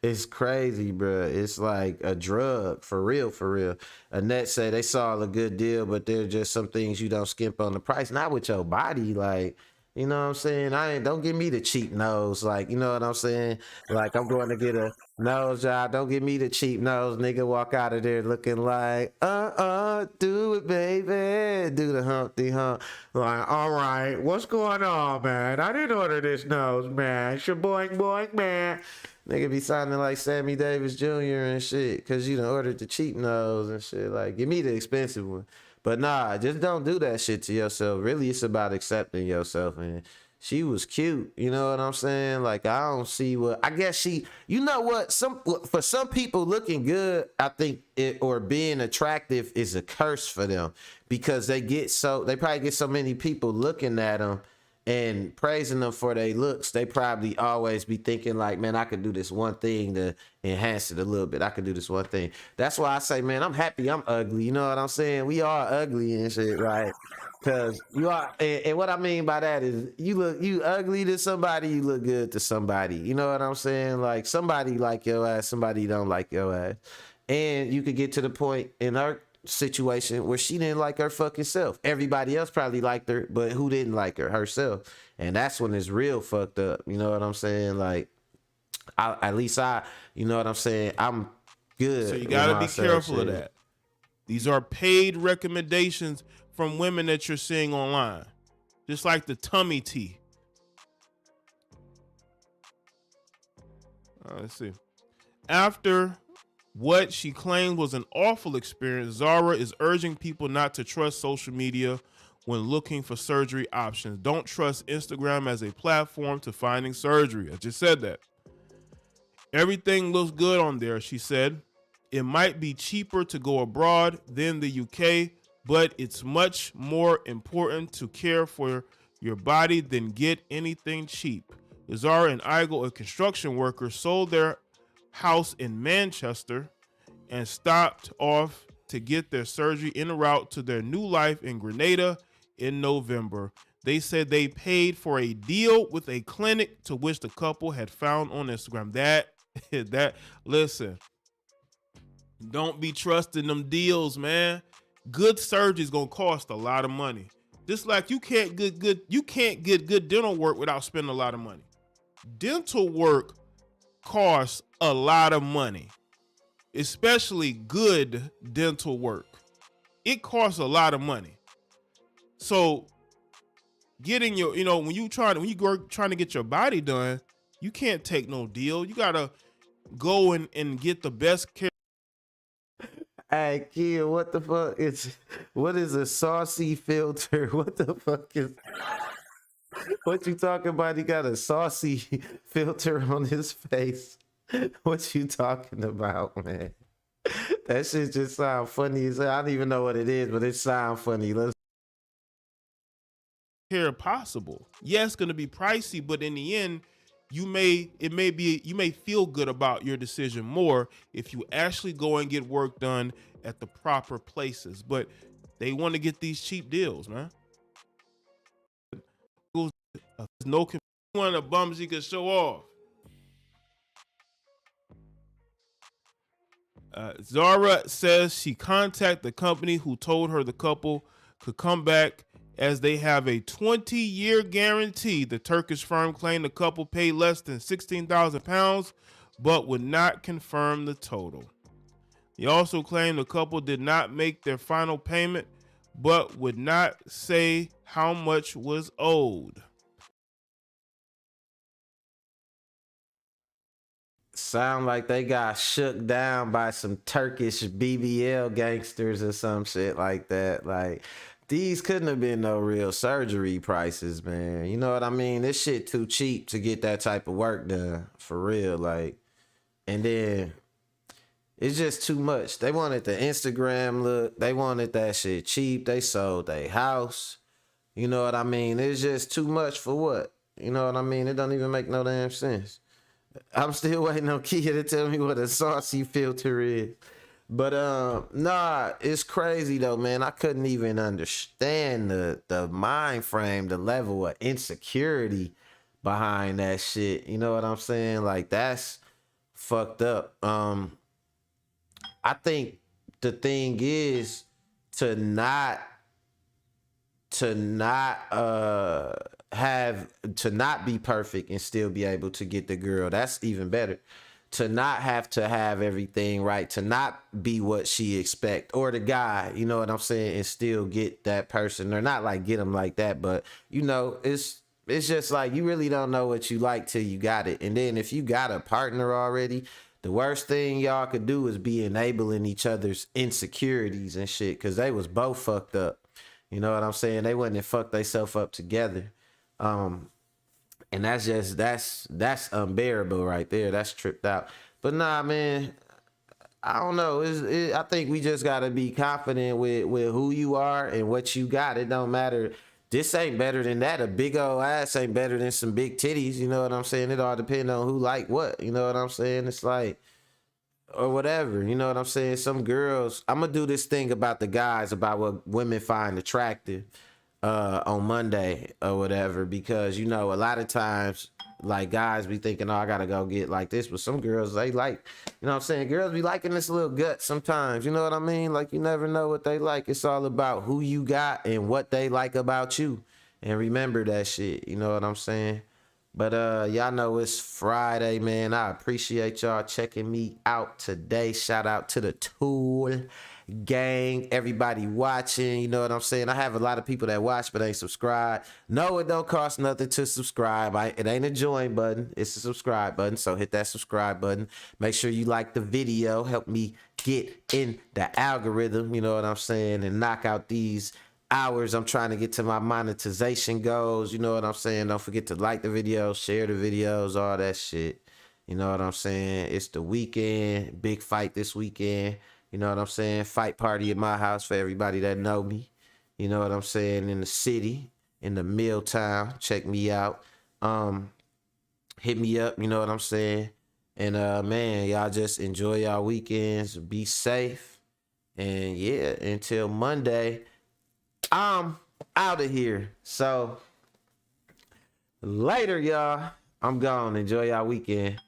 It's crazy, bro. It's like a drug, for real, for real. Annette say they saw a good deal, but there's just some things you don't skimp on the price. Not with your body, like. You know what I'm saying? Don't give me the cheap nose. Like, you know what I'm saying? Like, I'm going to get a nose job. Don't give me the cheap nose. Nigga walk out of there looking like, do it, baby. Do the Humpty Hump. Like, all right, what's going on, man? I didn't order this nose, man. Shaboing, boing, man. Nigga be sounding like Sammy Davis Jr. and shit because you done ordered the cheap nose and shit. Like, give me the expensive one. But nah, just don't do that shit to yourself. Really, it's about accepting yourself and she was cute. You know what I'm saying? Like, I don't see what, I guess she, you know what, for some people, looking good, I think or being attractive is a curse for them, because they probably get so many people looking at them and praising them for their looks. They probably always be thinking like, man, I could do this one thing to enhance it a little bit. I could do this one thing. That's why I say, man, I'm happy I'm ugly. You know what I'm saying? We are ugly and shit, right? Because you are, and what I mean by that is, you ugly to somebody, you look good to somebody. You know what I'm saying? Like, somebody like your ass, somebody don't like your ass. And you could get to the point in her situation where she didn't like her fucking self. Everybody else probably liked her, but who didn't like her? Herself. And that's when it's real fucked up. You know what I'm saying? Like, at least you know what I'm saying? I'm good. So you gotta be careful of that. These are paid recommendations from women that you're seeing online. Just like the tummy tea. Let's see. After what she claimed was an awful experience, Zara is urging people not to trust social media when looking for surgery options. Don't trust Instagram as a platform to finding surgery. I just said that. Everything looks good on there, she said. It might be cheaper to go abroad than the UK, but it's much more important to care for your body than get anything cheap. Zara and Igel, a construction worker, sold their house in Manchester and stopped off to get their surgery en route to their new life in Grenada in November. They said they paid for a deal with a clinic to which the couple had found on Instagram. Listen, don't be trusting them deals, man. Good surgery is gonna cost a lot of money. Just like you can't get good dental work without spending a lot of money. Dental work costs a lot of money, especially good dental work. It costs a lot of money. So getting your, when you trying to get your body done, you can't take no deal. You gotta go and get the best care. Hey, kid, what the fuck what is a saucy filter? What the fuck is, what you talking about? He got a saucy filter on his face. What you talking about, man? That shit just sound funny as hell. I don't even know what it is, but it sound funny. Let's Here possible. Yes, it's gonna be pricey, but in the end, you may feel good about your decision more if you actually go and get work done at the proper places. But they want to get these cheap deals, man. There's no one of the bums you can show off. Zara says she contacted the company who told her the couple could come back as they have a 20-year guarantee. The Turkish firm claimed the couple paid less than £16,000, but would not confirm the total. He also claimed the couple did not make their final payment, but would not say how much was owed. sound like they got shook down by some Turkish BBL gangsters or some shit like that. Like, these couldn't have been no real surgery prices, man. You know what I mean? This shit too cheap to get that type of work done, for real. Like, and then it's just too much. They wanted the Instagram look. They wanted that shit cheap. They sold their house. You know what I mean? It's just too much for what? You know what I mean? It don't even make no damn sense. I'm still waiting on Kia to tell me what a saucy filter is. But nah, it's crazy though, man. I couldn't even understand the mind frame, the level of insecurity behind that shit. You know what I'm saying? Like, that's fucked up. I think the thing is to not be perfect and still be able to get the girl. That's even better. To not have to have everything right, to not be what she expect, or the guy, you know what I'm saying, and still get that person, or not like get them like that, but you know, it's just like you really don't know what you like till you got it. And then if you got a partner already, the worst thing y'all could do is be enabling each other's insecurities and shit, because they was both fucked up. You know what I'm saying? They wouldn't have fucked themselves up together. And that's unbearable right there. That's tripped out. But nah, man, I don't know. I think we just gotta be confident with who you are and what you got. It don't matter. This ain't better than that. A big old ass ain't better than some big titties. You know what I'm saying? It all depends on who like what. You know what I'm saying? It's like, or whatever. You know what I'm saying? Some girls. I'm gonna do this thing about the guys about what women find attractive on Monday or whatever, because you know a lot of times like guys be thinking, oh, I gotta go get like this, but some girls, they like, you know what I'm saying, girls be liking this little gut sometimes, you know what I mean? Like, you never know what they like. It's all about who you got and what they like about you, and remember that shit, you know what I'm saying? But y'all know it's Friday, man. I appreciate y'all checking me out today. Shout out to the Tool gang, everybody watching, you know what I'm saying? I have a lot of people that watch but ain't subscribed. No, it don't cost nothing to subscribe. It ain't a join button, it's a subscribe button. So hit that subscribe button. Make sure you like the video, help me get in the algorithm, you know what I'm saying, and knock out these hours I'm trying to get to my monetization goals, you know what I'm saying? Don't forget to like the videos, share the videos, all that shit, you know what I'm saying? It's the weekend, big fight this weekend, you know what I'm saying? Fight party at my house for everybody that know me, you know what I'm saying? In the city, in the Milltown, check me out, hit me up, you know what I'm saying? And man, y'all just enjoy y'all weekends, be safe, and yeah, until Monday, I'm out of here. So later, y'all. I'm gone. Enjoy y'all weekend.